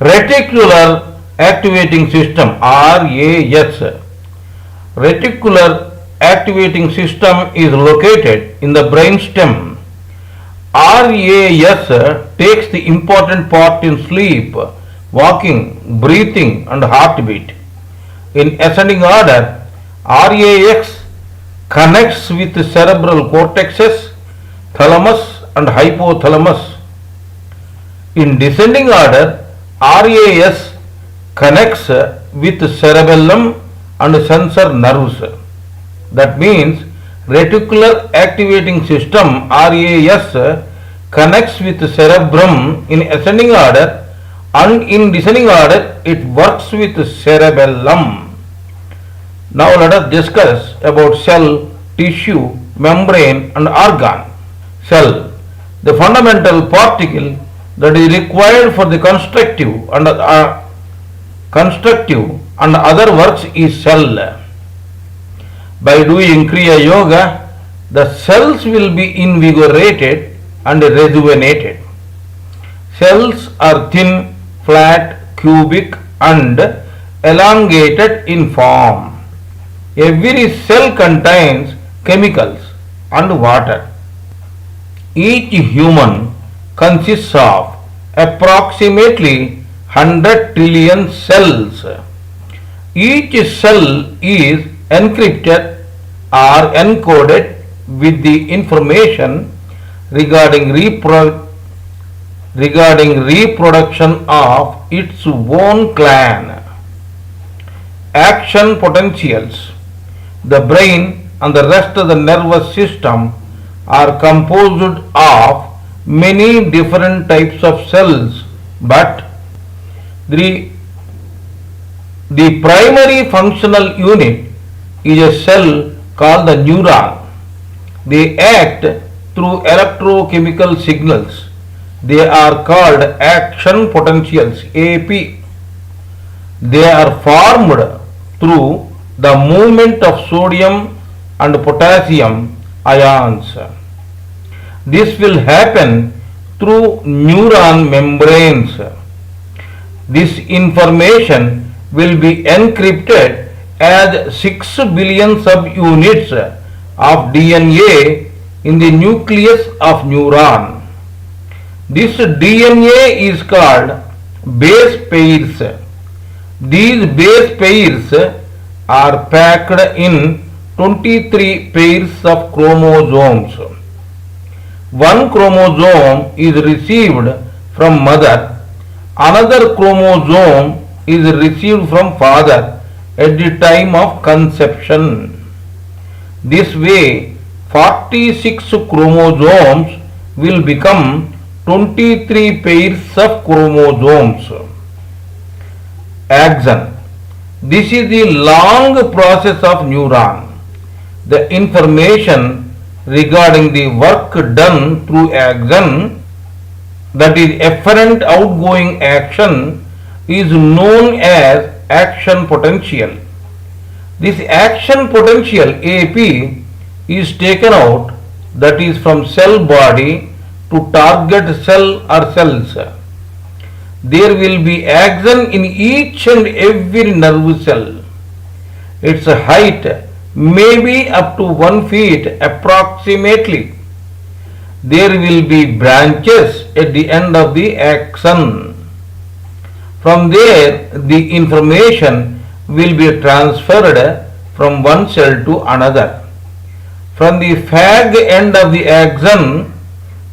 Reticular activating system RAS. Reticular activating system is located in the brainstem. RAS takes the important part in sleep, walking, breathing and heartbeat. In ascending order, RAS connects with cerebral cortexes, thalamus and hypothalamus. In descending order, RAS connects with cerebellum and sensor nerves. That means reticular activating system RAS connects with cerebrum in ascending order, and in descending order it works with cerebellum. Now let us discuss about cell, tissue, membrane and organ. Cell, the fundamental particle that is required for the constructive and other works is cell. By doing kriyayog, the cells will be invigorated and rejuvenated. Cells are thin, flat, cubic and elongated in form. Every cell contains chemicals and water. Each human consists of approximately 100 trillion cells. Each cell is encrypted or encoded with the information regarding reproduction of its own clan. Action potentials. The brain and the rest of the nervous system are composed of many different types of cells, but the primary functional unit is a cell called the neuron. They act through electrochemical signals. They are called action potentials AP. They are formed through the movement of sodium and potassium ions. This will happen through neuron membranes. This information will be encrypted as 6 billion subunits of DNA in the nucleus of neuron. This DNA is called base pairs. These base pairs are packed in 23 pairs of chromosomes. One chromosome is received from mother, another chromosome is received from father at the time of conception. This way 46 chromosomes will become 23 pairs of chromosomes. Axon. This is the long process of neuron. The information regarding the work done through axon, that is efferent outgoing action, is known as action potential. This action potential AP is taken out, that is from cell body to target cell or cells. There will be axon in each and every nerve cell. Its height may be up to 1 feet approximately. There will be branches at the end of the axon. From there, the information will be transferred from one cell to another. From the fag end of the axon,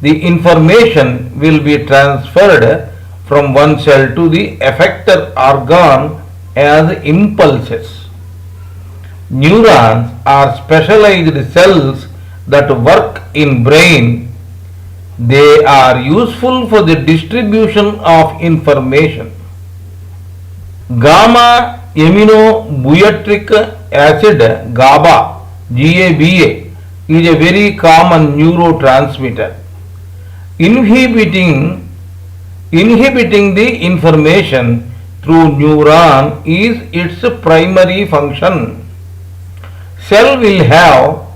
the information will be transferred from one cell to the effector organ as impulses. Neurons are specialized cells that work in brain. They are useful for the distribution of information. Gamma aminobutyric acid GABA, GABA, is a very common neurotransmitter. Inhibiting the information through neuron is its primary function. Cell will have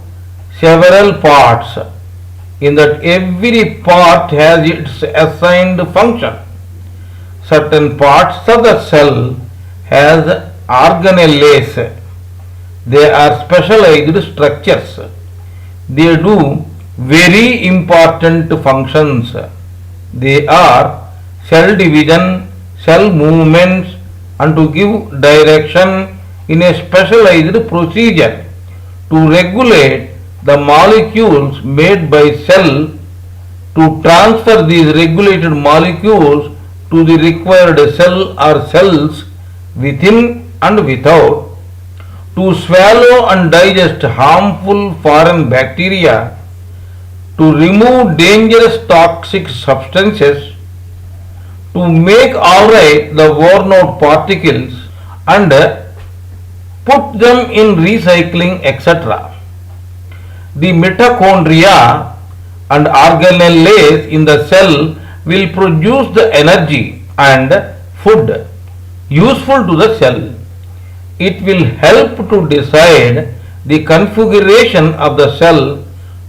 several parts, in that every part has its assigned function. certain parts of the cell has organelles. They are specialized structures. They do very important functions. They are cell division, cell movements, and to give direction in a specialized procedure to regulate the molecules made by cell, to transfer these regulated molecules to the required cell or cells within and without, to swallow and digest harmful foreign bacteria, to remove dangerous toxic substances, to make alright the worn out particles and put them in recycling, etc. The mitochondria and organelles in the cell will produce the energy and food useful to the cell. It will help to decide the configuration of the cell,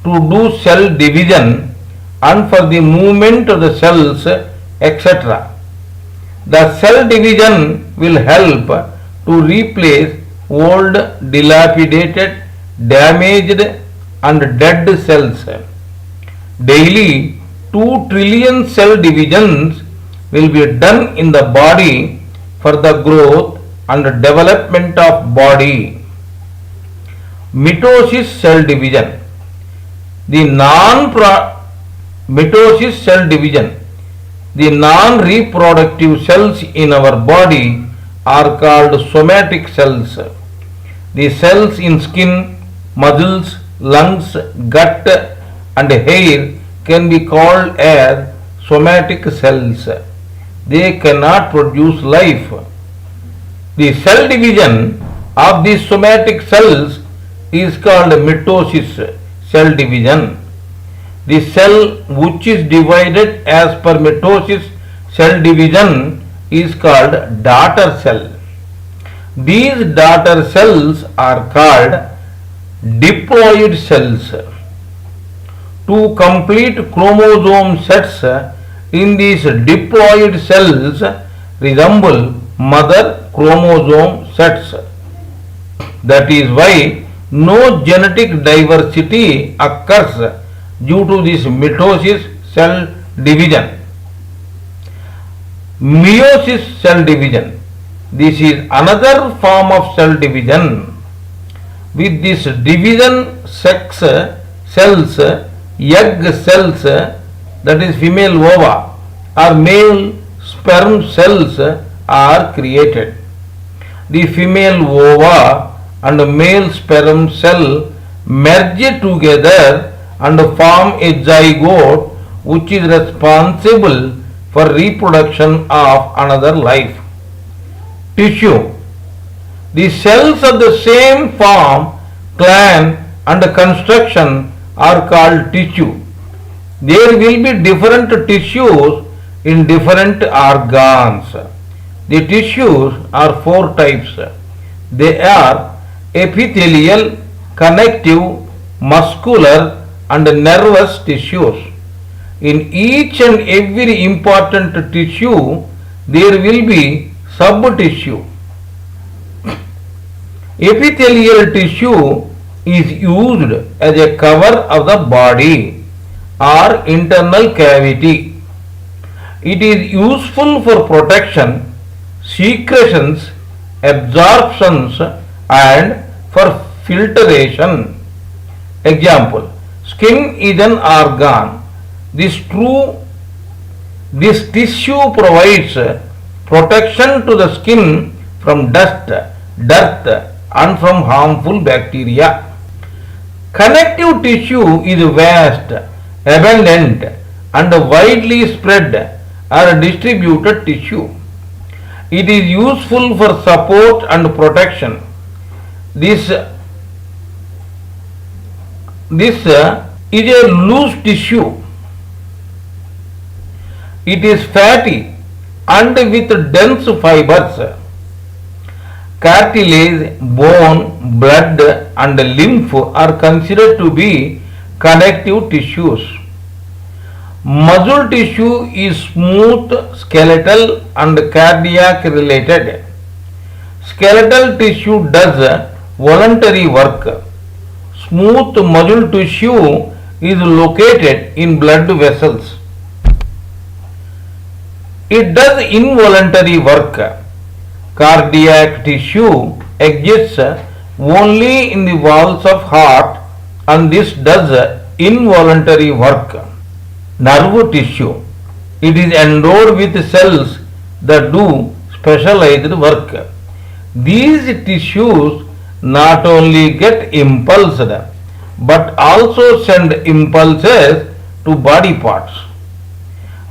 to do cell division and for the movement of the cells, etc. The cell division will help to replace old, dilapidated, damaged and dead cells. Daily 2 trillion cell divisions will be done in the body for the growth and development of body. Mitosis cell division. The mitosis cell division. The non-reproductive cells in our body are called somatic cells. The cells in skin, muscles, lungs, gut and hair can be called as somatic cells. They cannot produce life. The cell division of these somatic cells is called mitosis cell division. The cell which is divided as per mitosis cell division is called daughter cell. These daughter cells are called diploid cells. 2 complete chromosome sets in these diploid cells resemble mother chromosome sets. That is why no genetic diversity occurs due to this mitosis cell division. Meiosis cell division. This is another form of cell division. With this division, sex cells, egg cells, that is female ova, or male sperm cells are created. The female ova and male sperm cell merge together and form a zygote which is responsible for reproduction of another life. Tissue. The cells of the same form, clan and construction are called tissue. There will be different tissues in different organs. The tissues are 4 types. They are epithelial, connective, muscular and nervous tissues. In each and every important tissue there will be sub-tissue. Epithelial tissue is used as a cover of the body or internal cavity. It is useful for protection, secretions, absorptions and for filtration. Example, skin is an organ. This tissue provides protection to the skin from dust, dirt and from harmful bacteria. Connective tissue is vast, abundant and widely spread or distributed tissue. It is useful for support and protection. This is a loose tissue. It is fatty and with dense fibers. Cartilage, bone, blood and lymph are considered to be connective tissues. Muscle tissue is smooth, skeletal and cardiac related. Skeletal tissue does voluntary work. Smooth muscle tissue is located in blood vessels. It does involuntary work. Cardiac tissue exists only in the walls of heart and this does involuntary work. Nerve tissue. It is endowed with cells that do specialized work. These tissues not only get impulsed but also send impulses to body parts.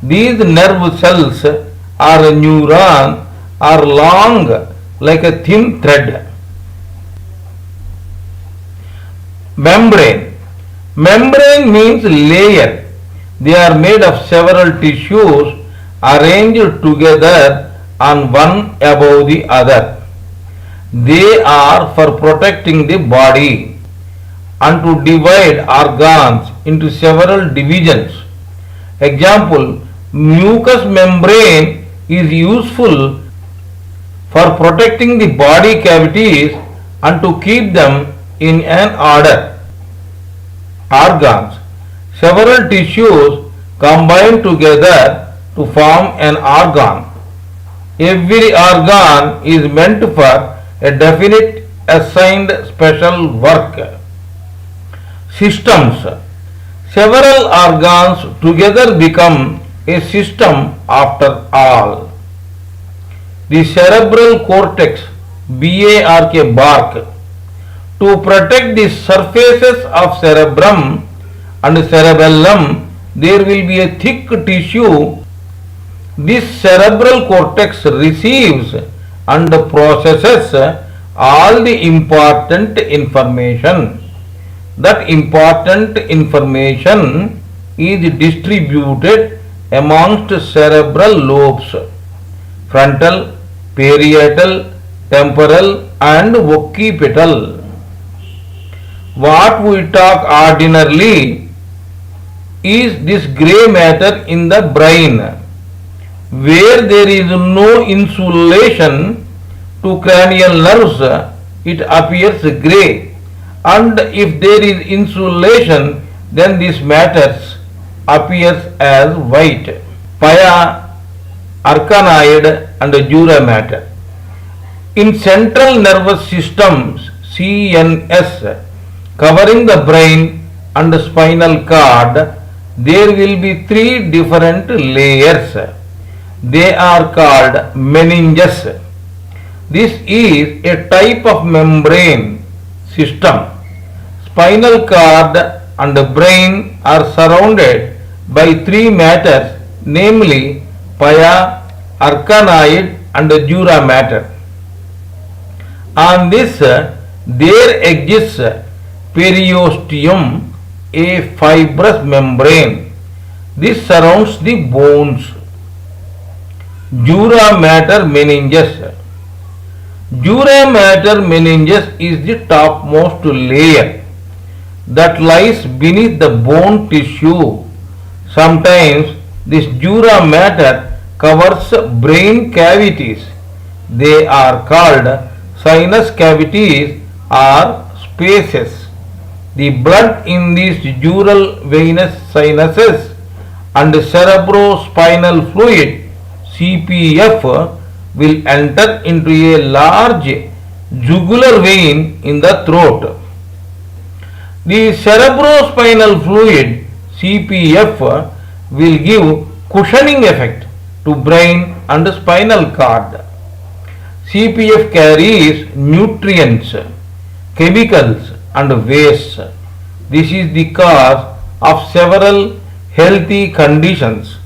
These nerve cells or neuron are long like a thin thread. Membrane. Membrane means layer. They are made of several tissues arranged together on one above the other. They are for protecting the body and to divide organs into several divisions. Example, mucous membrane is useful for protecting the body cavities and to keep them in an order. Organs. Several tissues combine together to form an organ. Every organ is meant for a definite assigned special work. Systems. Several organs together become a system after all. The cerebral cortex, bark, to protect the surfaces of cerebrum and cerebellum, there will be a thick tissue. This cerebral cortex receives and processes all the important information. That important information is distributed amongst cerebral lobes, frontal, parietal, temporal and occipital. What we talk ordinarily is this grey matter in the brain, where there is no insulation to cranial nerves, it appears grey, and if there is insulation, then this matter appears as white. Pia, arachnoid and dura matter. In central nervous systems, CNS, covering the brain and spinal cord, there will be three different layers. They are called meninges. This is a type of membrane system. Spinal cord and brain are surrounded by three matters, namely pia, arachnoid and dura matter. On this there exists periosteum, a fibrous membrane. This surrounds the bones. Dura matter meninges. Dura matter meninges is the topmost layer that lies beneath the bone tissue. Sometimes this dura matter covers brain cavities. They are called sinus cavities or spaces. The blood in these dural venous sinuses and cerebrospinal fluid CPF will enter into a large jugular vein in the throat. The cerebrospinal fluid CPF will give cushioning effect to brain and spinal cord. CPF carries nutrients, chemicals and waste. This is the cause of several healthy conditions.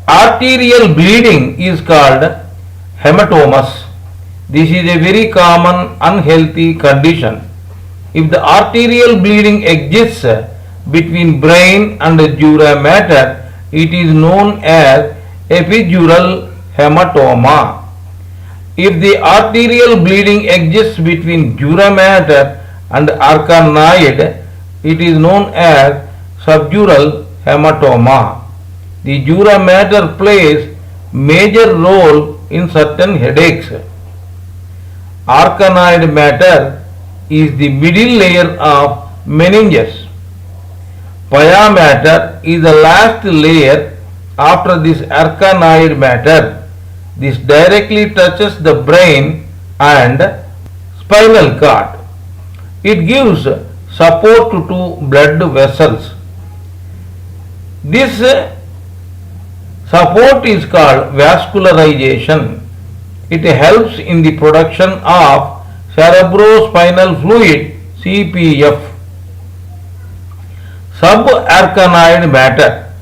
Arterial bleeding is called hematomas. This is a very common unhealthy condition. If the arterial bleeding exists between brain and dura matter, it is known as epidural hematoma. If the arterial bleeding exists between dura matter and arachnoid, it is known as subdural hematoma. The dura mater plays major role in certain headaches. Arachnoid matter is the middle layer of meninges. Pia matter is the last layer after this arachnoid matter. This directly touches the brain and spinal cord. It gives support to blood vessels. This support is called vascularization. It helps in the production of cerebrospinal fluid CPF. Subarachnoid matter.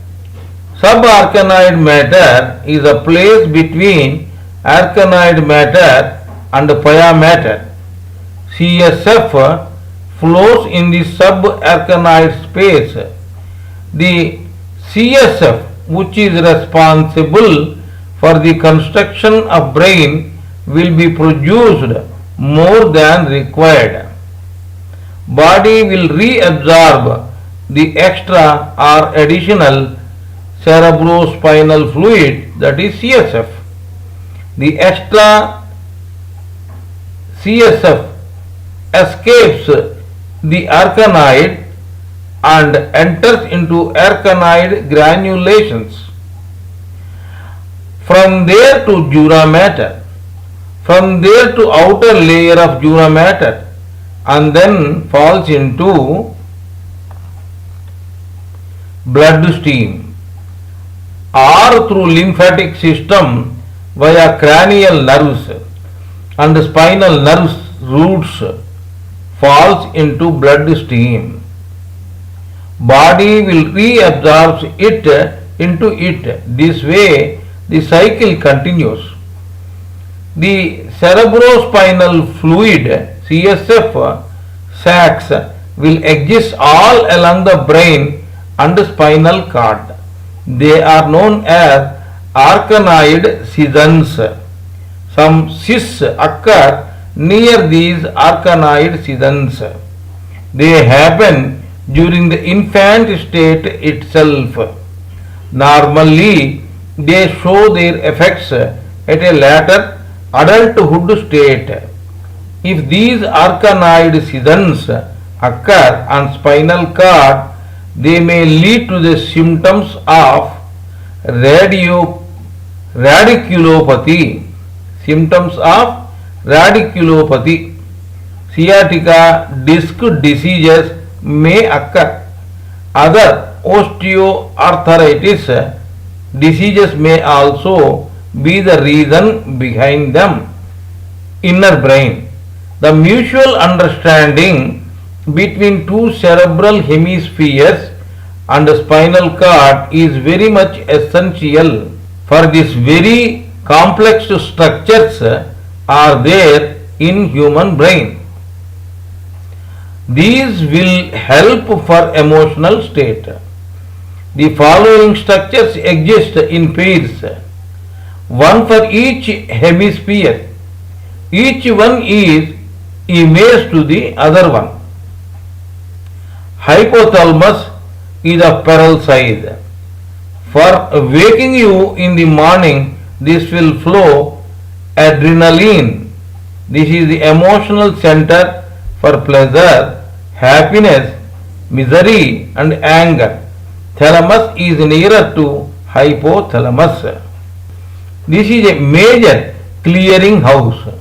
Subarachnoid matter is a place between arachnoid matter and pia matter. CSF flows in the subarachnoid space. The CSF, which is responsible for the construction of brain, will be produced more than required. Body will reabsorb the extra or additional cerebrospinal fluid, that is CSF. The extra CSF escapes the arachnoid and enters into arachnoid granulations. From there to dura mater, from there to outer layer of dura mater, and then falls into bloodstream or through lymphatic system via cranial nerves and spinal nerves roots, falls into bloodstream. Body will reabsorb it into it. This way the cycle continues. The cerebrospinal fluid CSF sacs will exist all along the brain and spinal cord. They are known as arachnoid scissions. Some cysts occur near these arachnoid scissions. They happen during the infant state itself. Normally, they show their effects at a later adulthood state. If these arachnoid scissions occur on spinal cord, they may lead to the symptoms of radiculopathy. Symptoms of radiculopathy. Sciatica disc diseases may occur. Other osteoarthritis diseases may also be the reason behind them. Inner brain. The mutual understanding between two cerebral hemispheres and spinal cord is very much essential. For this very complex structures are there in human brain. These will help for emotional state. The following structures exist in pairs, one for each hemisphere. Each one is image to the other one. Hypothalamus is of pearl size. For waking you in the morning, this will flow adrenaline. This is the emotional center for pleasure, happiness, misery and anger. Thalamus is nearer to hypothalamus. This is a major clearing house.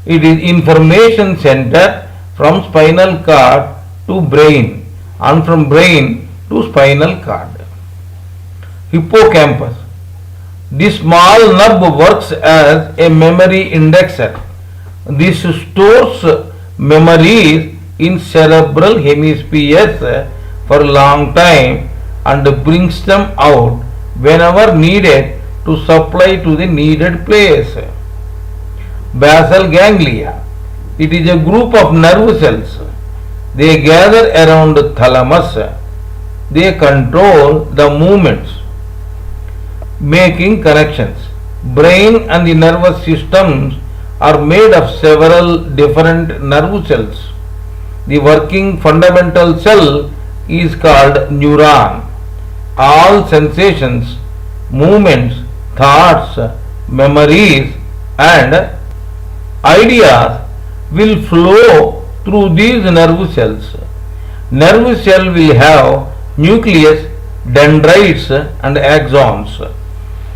It is information center from spinal cord to brain and from brain to spinal cord. Hippocampus. This small nerve works as a memory indexer. This stores memories in cerebral hemispheres for a long time and brings them out whenever needed to supply to the needed place. Basal ganglia. It is a group of nerve cells. They gather around the thalamus. They control the movements, making connections. Brain and the nervous systems are made of several different nerve cells. The working fundamental cell is called neuron. All sensations movements, thoughts, memories and ideas will flow through these nerve cells. Nerve cell will have nucleus, dendrites and axons.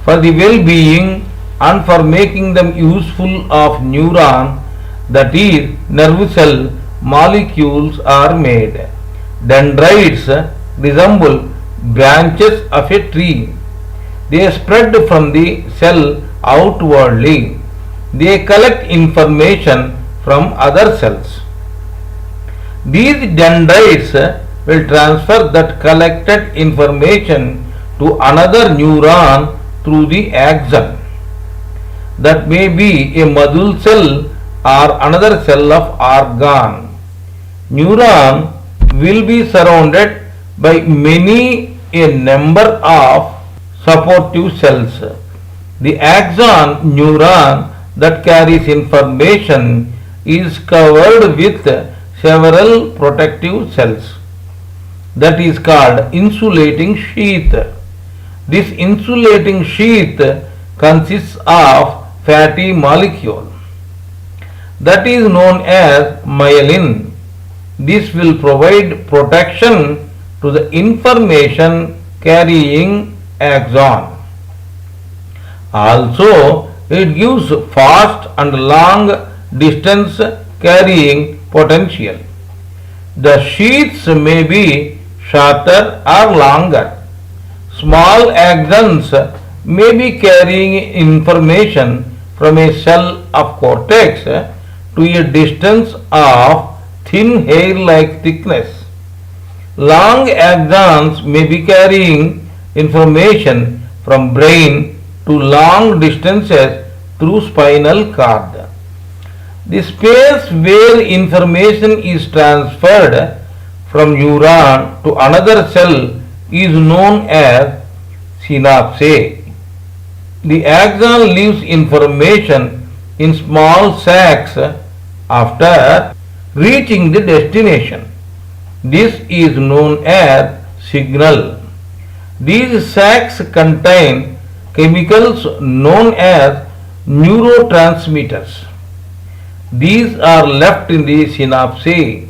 For the well-being and for making them useful of neuron, that is nerve cell molecules are made. Dendrites resemble branches of a tree. They spread from the cell outwardly. They collect information from other cells. These dendrites will transfer that collected information to another neuron through the axon. That may be a muscle cell or another cell of organ. Neuron will be surrounded by a number of supportive cells. The axon neuron that carries information is covered with several protective cells. That is called insulating sheath. This insulating sheath consists of fatty molecule that is known as myelin. This will provide protection to the information carrying axon. Also, it gives fast and long distance carrying potential. The sheaths may be shorter or longer. Small axons may be carrying information from a cell of cortex to a distance of thin hair-like thickness. Long axons may be carrying information from brain to long distances through spinal cord. The space where information is transferred from neuron to another cell is known as synapse. The axon leaves information in small sacs after reaching the destination. This is known as signal. These sacs contain chemicals known as neurotransmitters. These are left in the synapse. These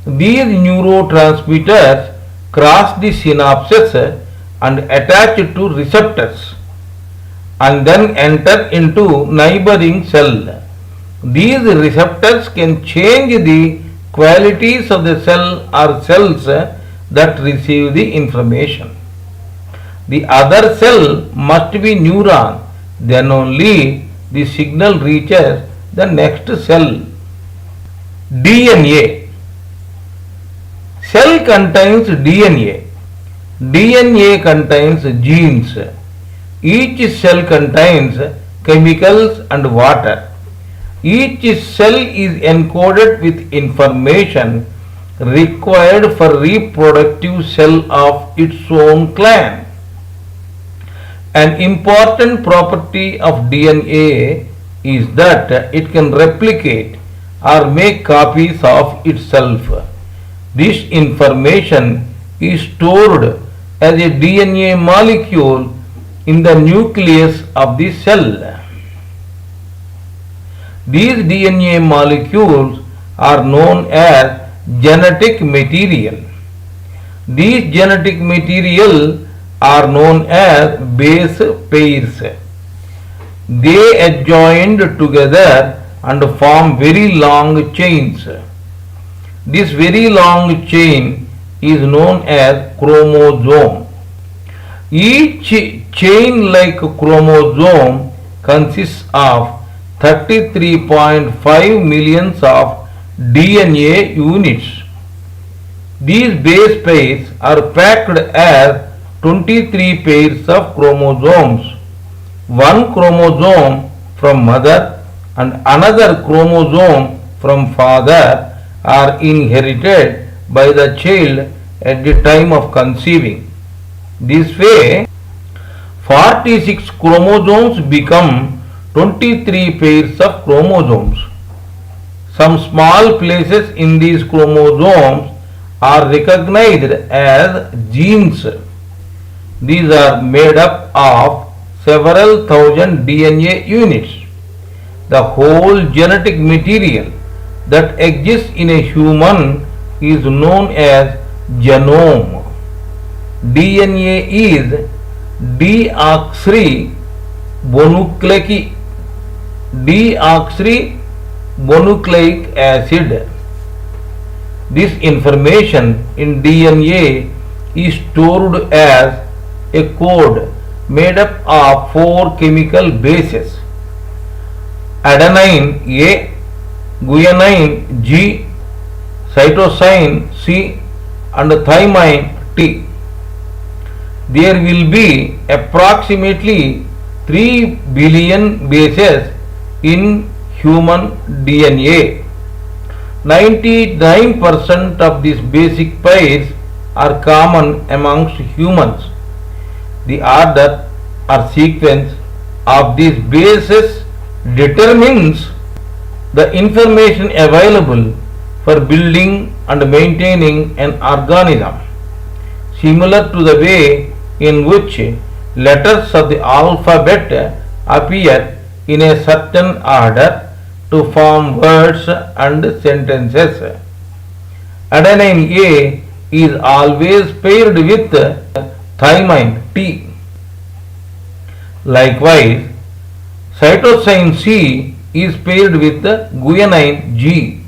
neurotransmitters cross the synapses and attach to receptors and then enter into neighboring cell. These receptors can change the qualities of the cell or cells that receive the information. The other cell must be neuron, then only the signal reaches the next cell. DNA. Cell contains DNA. DNA contains genes. Each cell contains chemicals and water. Each cell is encoded with information required for reproductive cell of its own clan. An important property of DNA is that it can replicate or make copies of itself. This information is stored as a DNA molecule in the nucleus of the cell. These DNA molecules are known as genetic material. These genetic material are known as base pairs. They adjoined together and form very long chains. This very long chain is known as chromosome. Each chain-like chromosome consists of 33.5 millions of DNA units. These base pairs are packed as 23 pairs of chromosomes. One chromosome from mother and another chromosome from father are inherited by the child at the time of conceiving. This way, 46 chromosomes become 23 pairs of chromosomes. Some small places in these chromosomes are recognized as genes. These are made up of several thousand DNA units. The whole genetic material that exists in a human is known as genome. DNA is deoxyribonucleic acid. This information in DNA is stored as a code made up of four chemical bases: adenine A, guanine G, cytosine C, and thymine T. There will be approximately 3 billion bases in human DNA. 99% of these basic pairs are common amongst humans. The order or sequence of these bases determines the information available for building and maintaining an organism, similar to the way in which letters of the alphabet appear in a certain order to form words and sentences. Adenine A is always paired with thymine T. Likewise, cytosine C is paired with guanine G.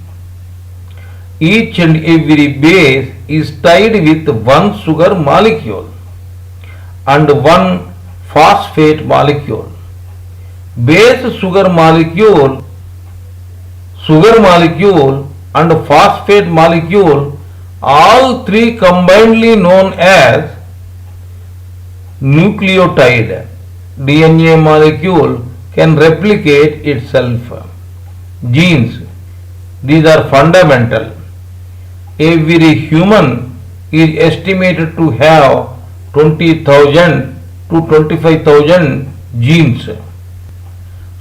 Each and every base is tied with one sugar molecule and one phosphate molecule. Base sugar molecule and phosphate molecule, all three combinedly known as nucleotide. DNA molecule can replicate itself. Genes, these are fundamental. Every human is estimated to have 20,000 to 25,000 genes.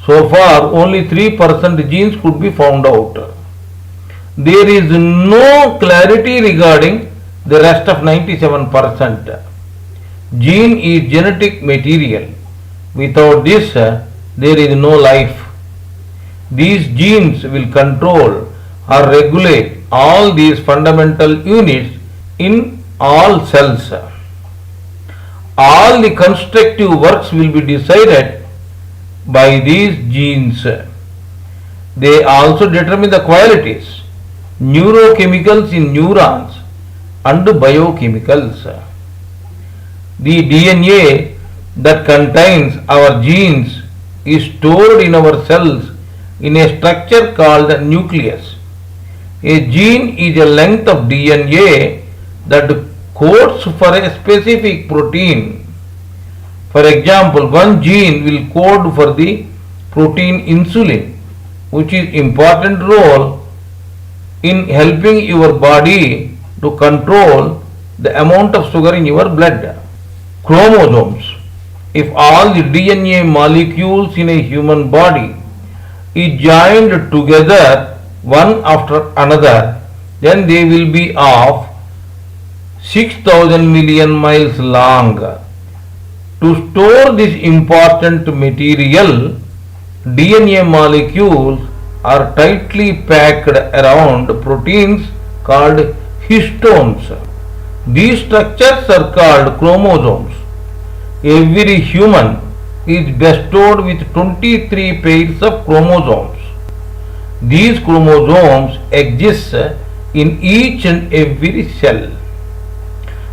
So far, only 3% genes could be found out. There is no clarity regarding the rest of 97%. Gene is genetic material. Without this, there is no life. These genes will control or regulate all these fundamental units in all cells. All the constructive works will be decided by these genes. They also determine the qualities, neurochemicals in neurons and biochemicals. The DNA that contains our genes is stored in our cells in a structure called the nucleus. A gene is a length of DNA that codes for a specific protein. For example, one gene will code for the protein insulin, which is important role in helping your body to control the amount of sugar in your blood. Chromosomes. If all the DNA molecules in a human body is joined together one after another, then they will be of 6,000 million miles long. To store this important material, DNA molecules are tightly packed around proteins called histones. These structures are called chromosomes. Every human is bestowed with 23 pairs of chromosomes. These chromosomes exist in each and every cell.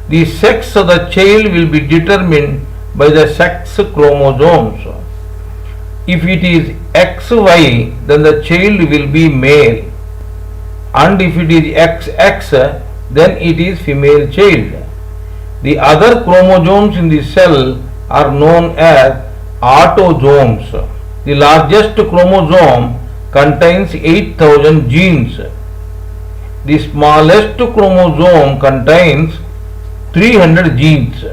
The sex of the child will be determined by the sex chromosomes. If it is XY, then the child will be male, and if it is XX, then it is female child. The other chromosomes in the cell are known as autosomes. The largest chromosome contains 8,000 genes. The smallest chromosome contains 300 genes.